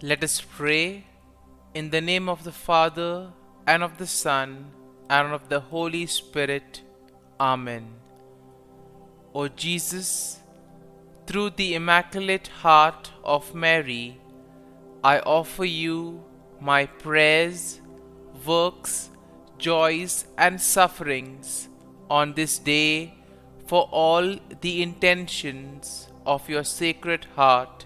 Let us pray in the name of the Father, and of the Son, and of the Holy Spirit. Amen. O Jesus, through the Immaculate Heart of Mary, I offer you my prayers, works, joys, and sufferings on this day for all the intentions of your Sacred Heart,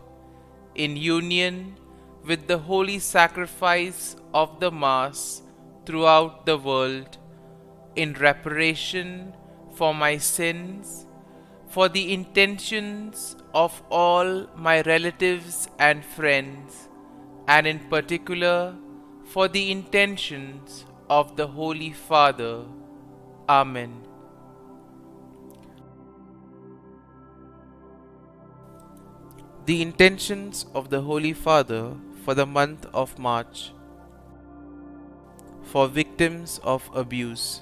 in union with the holy sacrifice of the Mass throughout the world, in reparation for my sins, for the intentions of all my relatives and friends, and in particular for the intentions of the Holy Father. Amen. The intentions of the Holy Father for the month of March. For victims of abuse.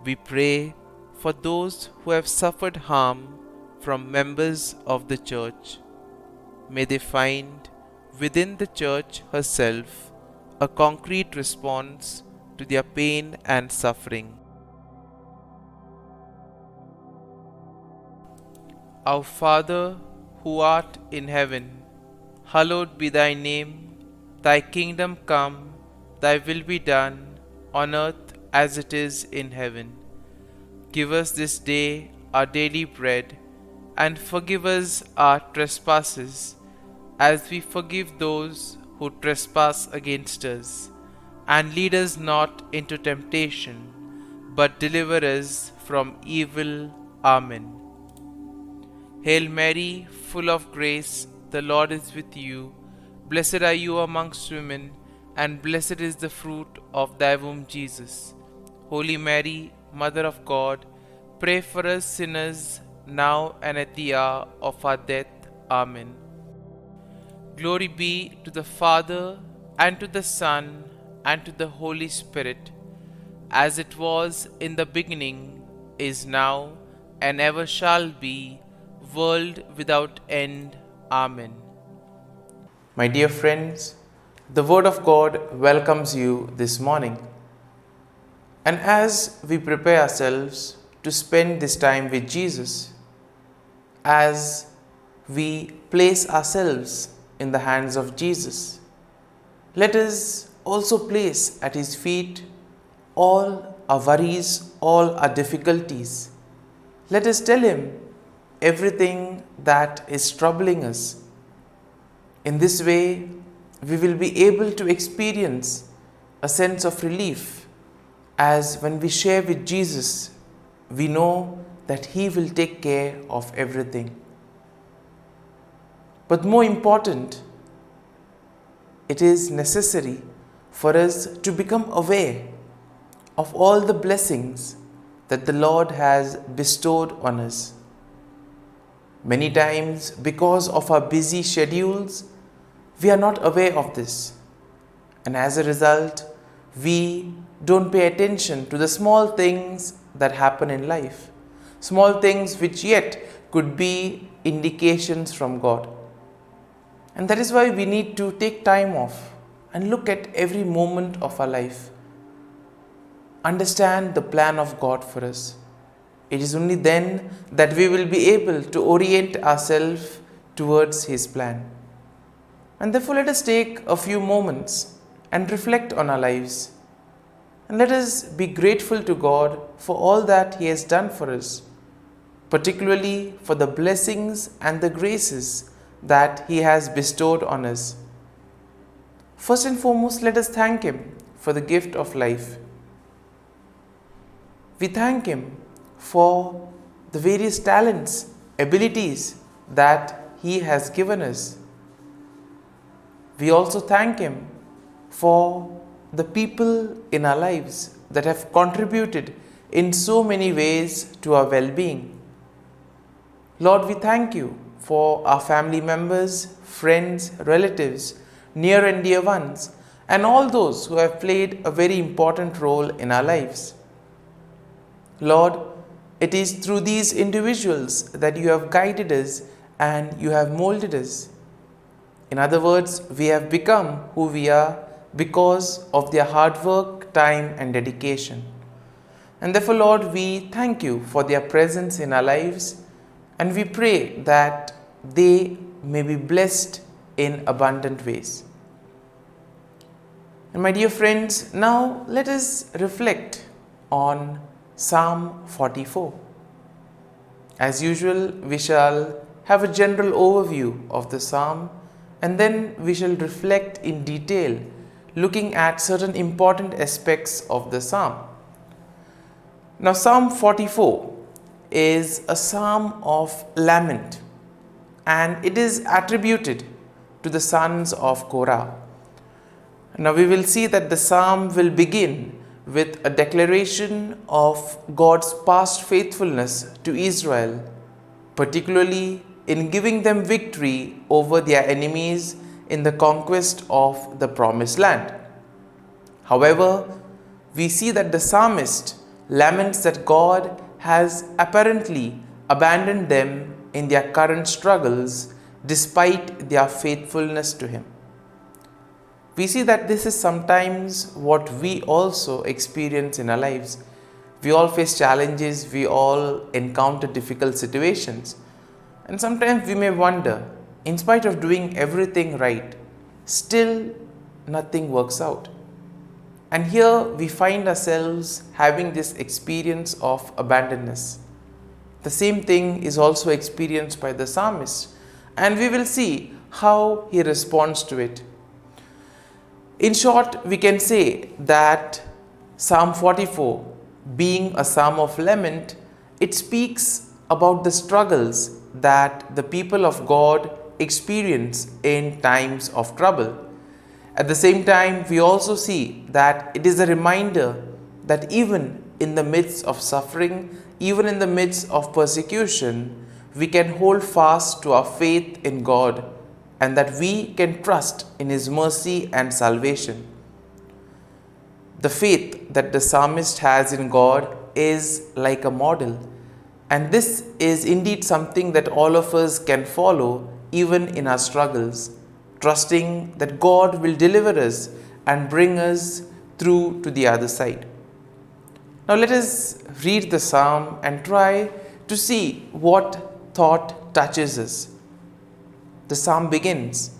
We pray for those who have suffered harm from members of the Church. May they find within the Church herself a concrete response to their pain and suffering. Our Father, who art in heaven, hallowed be thy name. Thy kingdom come, thy will be done, on earth as it is in heaven. Give us this day our daily bread, and forgive us our trespasses, as we forgive those who trespass against us. And lead us not into temptation, but deliver us from evil. Amen. Hail Mary, full of grace, the Lord is with you. Blessed are you amongst women, and blessed is the fruit of thy womb, Jesus. Holy Mary, Mother of God, pray for us sinners, now and at the hour of our death. Amen. Glory be to the Father, and to the Son, and to the Holy Spirit, as it was in the beginning, is now, and ever shall be, world without end. Amen. My dear friends, the Word of God welcomes you this morning. And as we prepare ourselves to spend this time with Jesus, as we place ourselves in the hands of Jesus, let us also place at His feet all our worries, all our difficulties. Let us tell Him everything that is troubling us. In this way, we will be able to experience a sense of relief, as when we share with Jesus, we know that He will take care of everything. But more important, it is necessary for us to become aware of all the blessings that the Lord has bestowed on us. Many times, because of our busy schedules, we are not aware of this. And as a result, we don't pay attention to the small things that happen in life. Small things which yet could be indications from God. And that is why we need to take time off and look at every moment of our life. Understand the plan of God for us. It is only then that we will be able to orient ourselves towards His plan. And therefore, let us take a few moments and reflect on our lives. And let us be grateful to God for all that He has done for us, particularly for the blessings and the graces that He has bestowed on us. First and foremost, let us thank Him for the gift of life. We thank Him for the various talents, abilities that He has given us. We also thank Him for the people in our lives that have contributed in so many ways to our well-being. Lord, we thank You for our family members, friends, relatives, near and dear ones, and all those who have played a very important role in our lives. Lord, it is through these individuals that You have guided us and you have molded us. In other words, we have become who we are because of their hard work, time, and dedication. And therefore, Lord, we thank you for their presence in our lives, and we pray that they may be blessed in abundant ways. And my dear friends, now let us reflect on Psalm 44. As usual, we shall have a general overview of the psalm, and then we shall reflect in detail, looking at certain important aspects of the psalm. Now, Psalm 44 is a psalm of lament, and it is attributed to the sons of Korah. Now, we will see that the psalm will begin with a declaration of God's past faithfulness to Israel, particularly in giving them victory over their enemies in the conquest of the promised land. However, we see that the psalmist laments that God has apparently abandoned them in their current struggles despite their faithfulness to Him. We see that this is sometimes what we also experience in our lives. We all face challenges, we all encounter difficult situations, and sometimes we may wonder, in spite of doing everything right, still nothing works out. And here we find ourselves having this experience of abandonness. The same thing is also experienced by the psalmist, and we will see how he responds to it. In short, we can say that Psalm 44, being a psalm of lament, it speaks about the struggles that the people of God experience in times of trouble. At the same time, we also see that it is a reminder that even in the midst of suffering, even in the midst of persecution, we can hold fast to our faith in God, and that we can trust in His mercy and salvation. The faith that the psalmist has in God is like a model, and this is indeed something that all of us can follow even in our struggles, trusting that God will deliver us and bring us through to the other side. Now let us read the psalm and try to see what thought touches us. The psalm begins,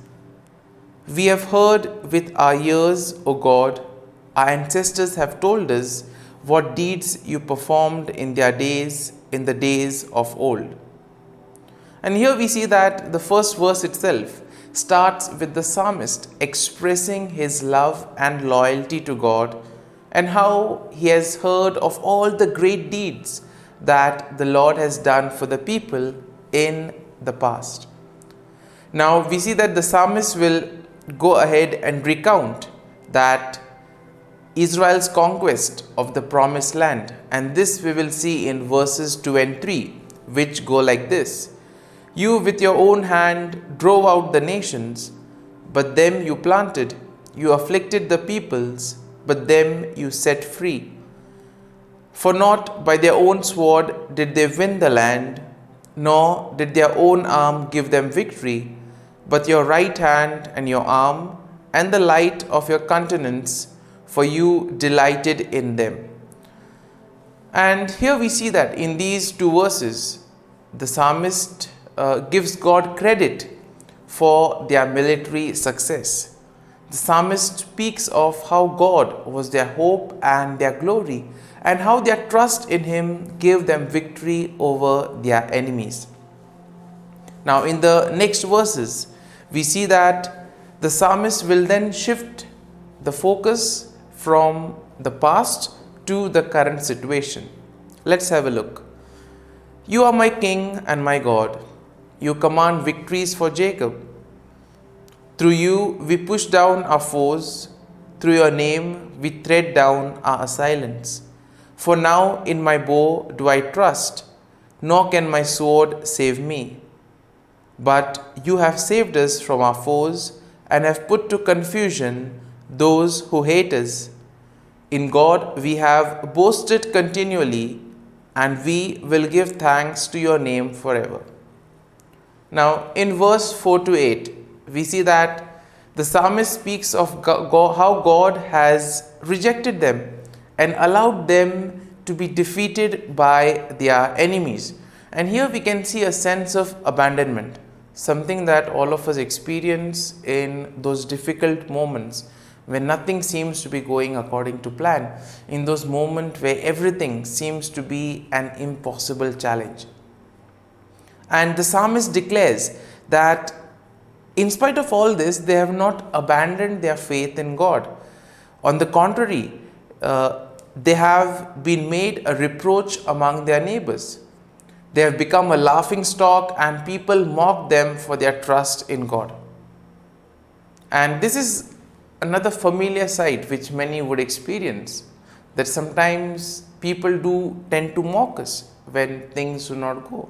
"We have heard with our ears, O God, our ancestors have told us what deeds you performed in their days, in the days of old." And here we see that the first verse itself starts with the psalmist expressing his love and loyalty to God, and how he has heard of all the great deeds that the Lord has done for the people in the past. Now we see that the psalmist will go ahead and recount that Israel's conquest of the promised land, and this we will see in verses 2 and 3, which go like this: "You with your own hand drove out the nations, but them you planted. You afflicted the peoples, but them you set free. For not by their own sword did they win the land, nor did their own arm give them victory, but your right hand and your arm, and the light of your countenance, for you delighted in them." And here we see that in these two verses, the psalmist gives God credit for their military success. The psalmist speaks of how God was their hope and their glory, and how their trust in Him gave them victory over their enemies. Now in the next verses, we see that the psalmist will then shift the focus from the past to the current situation. Let's have a look. "You are my King and my God. You command victories for Jacob. Through you we push down our foes. Through your name we tread down our assailants. For now in my bow do I trust, nor can my sword save me. But you have saved us from our foes, and have put to confusion those who hate us. In God we have boasted continually, and we will give thanks to your name forever." Now, in verse 4 to 8, we see that the psalmist speaks of how God has rejected them and allowed them to be defeated by their enemies. And here we can see a sense of abandonment, something that all of us experience in those difficult moments when nothing seems to be going according to plan, in those moments where everything seems to be an impossible challenge. And the psalmist declares that in spite of all this, they have not abandoned their faith in God. On the contrary, they have been made a reproach among their neighbors. They have become a laughing stock, and people mock them for their trust in God. And this is another familiar sight which many would experience, that sometimes people do tend to mock us when things do not go.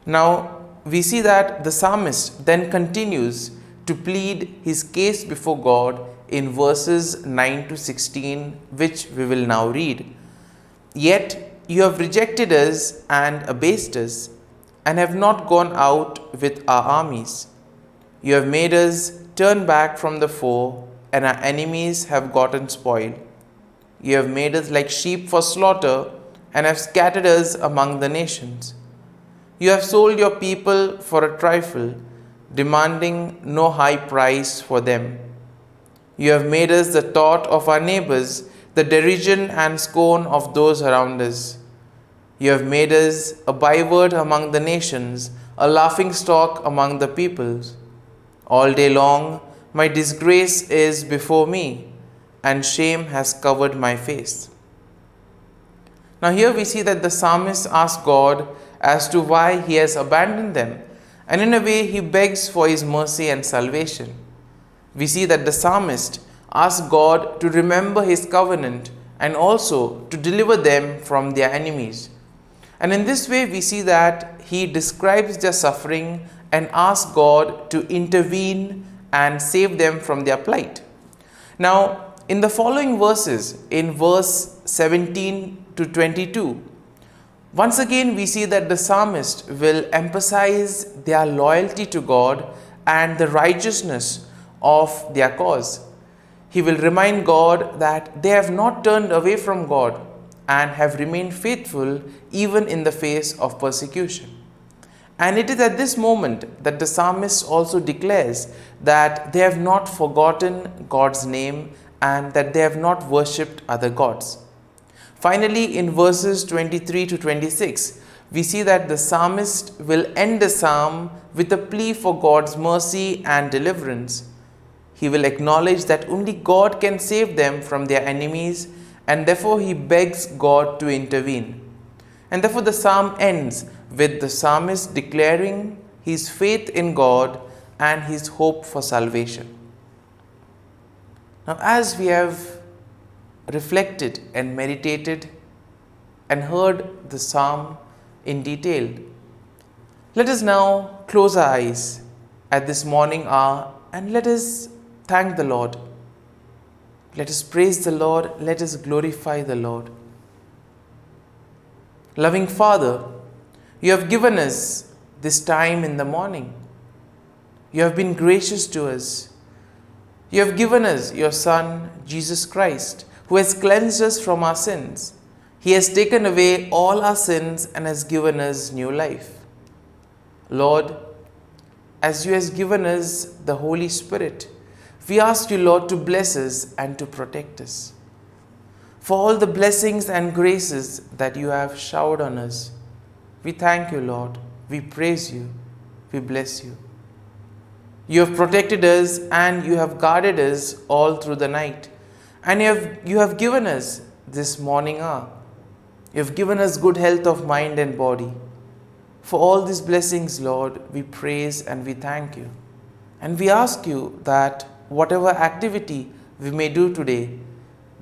Now, we see that the psalmist then continues to plead his case before God in verses 9 to 16, which we will now read. Yet you have rejected us and abased us, and have not gone out with our armies. You have made us turn back from the foe, and our enemies have gotten spoil. You have made us like sheep for slaughter, and have scattered us among the nations. You have sold your people for a trifle, demanding no high price for them. You have made us the thought of our neighbors, the derision and scorn of those around us. You have made us a byword among the nations, a laughing stock among the peoples. All day long my disgrace is before me, and shame has covered my face. Now here we see that the psalmist asks God as to why he has abandoned them, and in a way he begs for his mercy and salvation. We see that the psalmist asks God to remember his covenant and also to deliver them from their enemies. And in this way we see that he describes their suffering and asks God to intervene and save them from their plight. Now, in the following verses, in verse 17 to 22, once again we see that the psalmist will emphasize their loyalty to God and the righteousness of their cause. He will remind God that they have not turned away from God and have remained faithful even in the face of persecution. And it is at this moment that the psalmist also declares that they have not forgotten God's name and that they have not worshipped other gods. Finally, in verses 23 to 26, we see that the psalmist will end the psalm with a plea for God's mercy and deliverance. He will acknowledge that only God can save them from their enemies, and therefore he begs God to intervene. And therefore the psalm ends with the psalmist declaring his faith in God and his hope for salvation. Now, as we have reflected and meditated and heard the psalm in detail, let us now close our eyes at this morning hour and let us thank the Lord. Let us praise the Lord. Let us glorify the Lord. Loving Father, you have given us this time in the morning. You have been gracious to us. You have given us your Son, Jesus Christ, who has cleansed us from our sins. He has taken away all our sins and has given us new life. Lord, as you have given us the Holy Spirit, we ask you, Lord, to bless us and to protect us. For all the blessings and graces that you have showered on us, we thank you, Lord. We praise you. We bless you. You have protected us and you have guarded us all through the night. And you have given us this morning hour. You have given us good health of mind and body. For all these blessings, Lord, we praise and we thank you. And we ask you that whatever activity we may do today,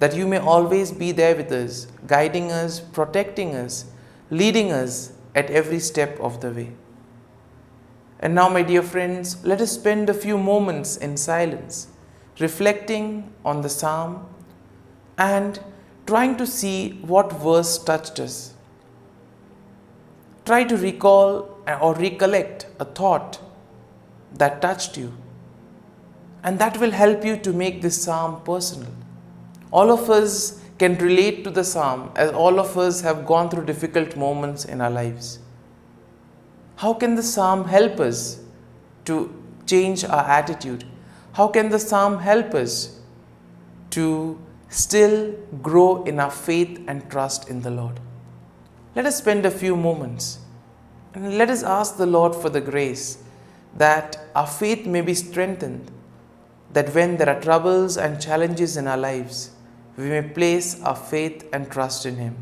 that you may always be there with us, guiding us, protecting us, leading us at every step of the way. And now, my dear friends, let us spend a few moments in silence, reflecting on the psalm and trying to see what verse touched us. Try to recall or recollect a thought that touched you. And that will help you to make this psalm personal. All of us can relate to the psalm, as all of us have gone through difficult moments in our lives. How can the psalm help us to change our attitude? How can the psalm help us to still grow in our faith and trust in the Lord? Let us spend a few moments and let us ask the Lord for the grace that our faith may be strengthened, that when there are troubles and challenges in our lives, we may place our faith and trust in Him.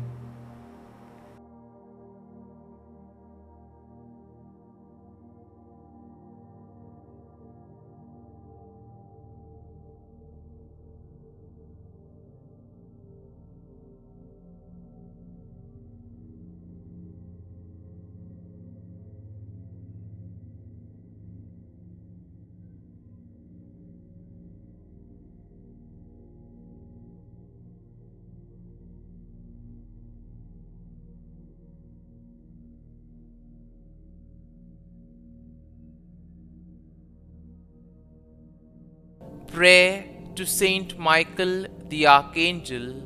Prayer to Saint Michael the Archangel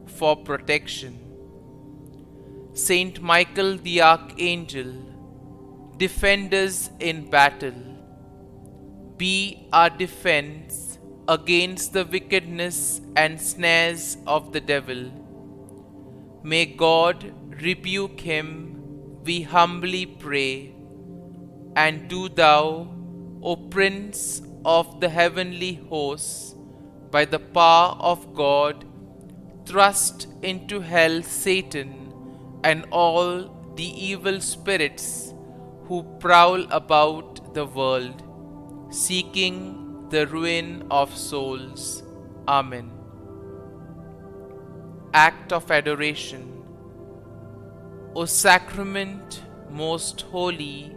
for protection. Saint Michael the Archangel, defend us in battle. Be our defense against the wickedness and snares of the devil. May God rebuke him, we humbly pray. And do thou, O Prince of the heavenly hosts, by the power of God, thrust into hell Satan and all the evil spirits who prowl about the world, seeking the ruin of souls. Amen. Act of Adoration. O Sacrament most holy,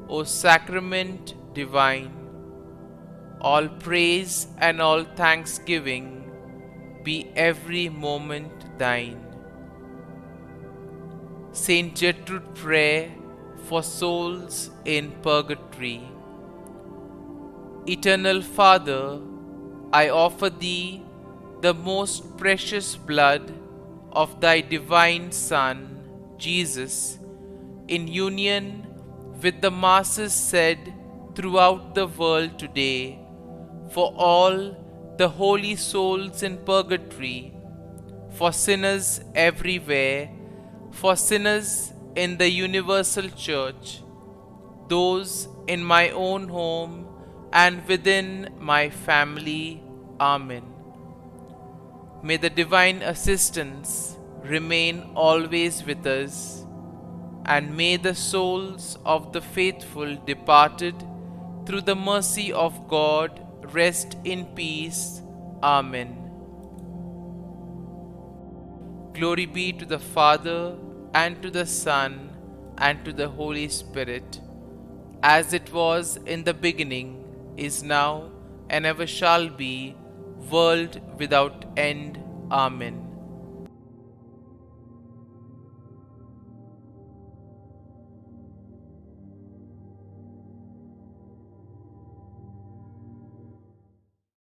O Sacrament divine, all praise and all thanksgiving be every moment thine. Saint Gertrude Prayer for souls in purgatory. Eternal Father, I offer Thee the most precious blood of Thy divine Son, Jesus, in union with the masses said throughout the world today, for all the holy souls in purgatory, for sinners everywhere, for sinners in the universal church, those in my own home and within my family. Amen. May the divine assistance remain always with us, and may the souls of the faithful departed through the mercy of God rest in peace. Amen. Glory be to the Father, and to the Son, and to the Holy Spirit, as it was in the beginning, is now, and ever shall be, world without end. Amen.